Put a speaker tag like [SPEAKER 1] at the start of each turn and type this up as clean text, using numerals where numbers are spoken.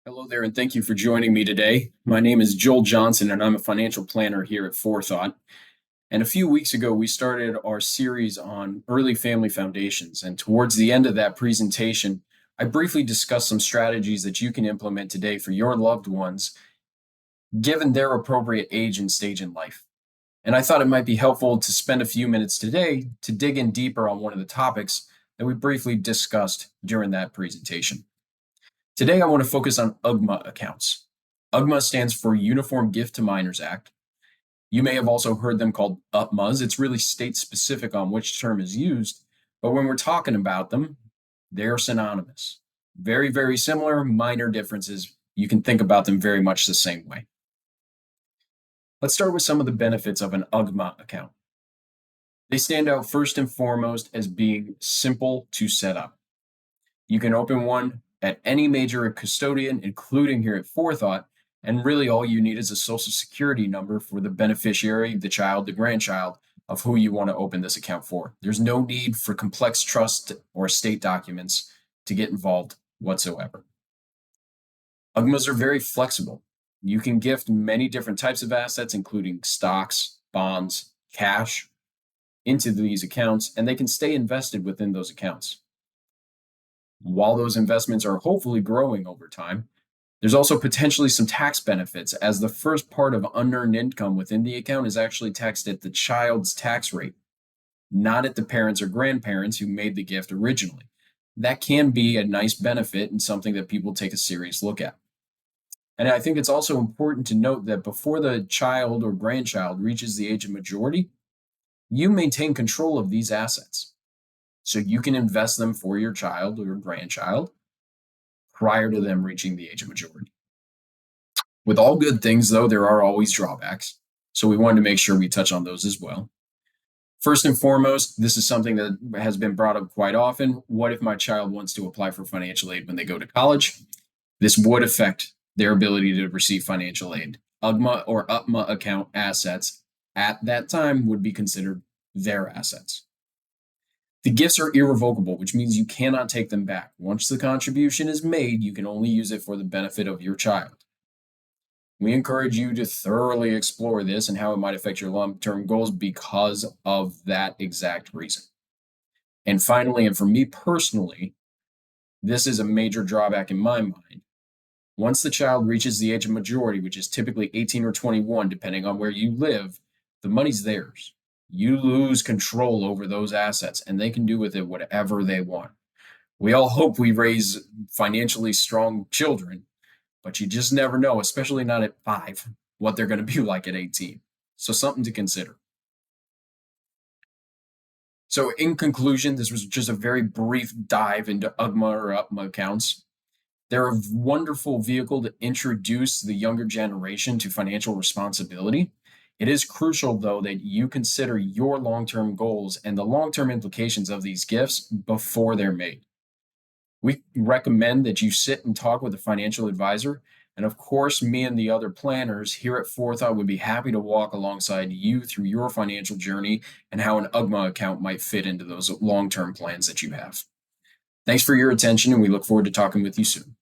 [SPEAKER 1] Hello there, and thank you for joining me today. My name is Joel Johnson, and I'm a financial planner here at FourThought. And a few weeks ago, we started our series on early family foundations. And towards the end of that presentation, I briefly discussed some strategies that you can implement today for your loved ones, given their appropriate age and stage in life. And I thought it might be helpful to spend a few minutes today to dig in deeper on one of the topics that we briefly discussed during that presentation. Today, I want to focus on UGMA accounts. UGMA stands for Uniform Gift to Minors Act. You may have also heard them called UTMAs. It's really state specific on which term is used, but when we're talking about them, they're synonymous. Very, very similar, minor differences. You can think about them very much the same way. Let's start with some of the benefits of an UGMA account. They stand out first and foremost as being simple to set up. You can open one at any major custodian, including here at FourThought, and really all you need is a social security number for the beneficiary, the child, the grandchild of who you want to open this account for. There's no need for complex trust or estate documents to get involved whatsoever. UGMAs are very flexible. You can gift many different types of assets, including stocks, bonds, cash, into these accounts, and they can stay invested within those accounts. While those investments are hopefully growing over time, there's also potentially some tax benefits, as the first part of unearned income within the account is actually taxed at the child's tax rate, not at the parents or grandparents who made the gift originally. That can be a nice benefit and something that people take a serious look at. And I think it's also important to note that before the child or grandchild reaches the age of majority, you maintain control of these assets. So you can invest them for your child or grandchild prior to them reaching the age of majority. With all good things, though, there are always drawbacks. So we wanted to make sure we touch on those as well. First and foremost, this is something that has been brought up quite often. What if my child wants to apply for financial aid when they go to college? This would affect their ability to receive financial aid. UGMA or UTMA account assets at that time would be considered their assets. The gifts are irrevocable, which means you cannot take them back. Once the contribution is made, you can only use it for the benefit of your child. We encourage you to thoroughly explore this and how it might affect your long-term goals because of that exact reason. And finally, and for me personally, this is a major drawback in my mind. Once the child reaches the age of majority, which is typically 18 or 21, depending on where you live, the money's theirs. You lose control over those assets, and they can do with it whatever they want. We all hope we raise financially strong children, but you just never know, especially not at 5, what they're going to be like at 18. So something to consider. So in conclusion, this was just a very brief dive into UGMA or UTMA accounts. They're a wonderful vehicle to introduce the younger generation to financial responsibility. It is crucial, though, that you consider your long-term goals and the long-term implications of these gifts before they're made. We recommend that you sit and talk with a financial advisor. And of course, me and the other planners here at FourThought would be happy to walk alongside you through your financial journey and how an UGMA account might fit into those long-term plans that you have. Thanks for your attention, and we look forward to talking with you soon.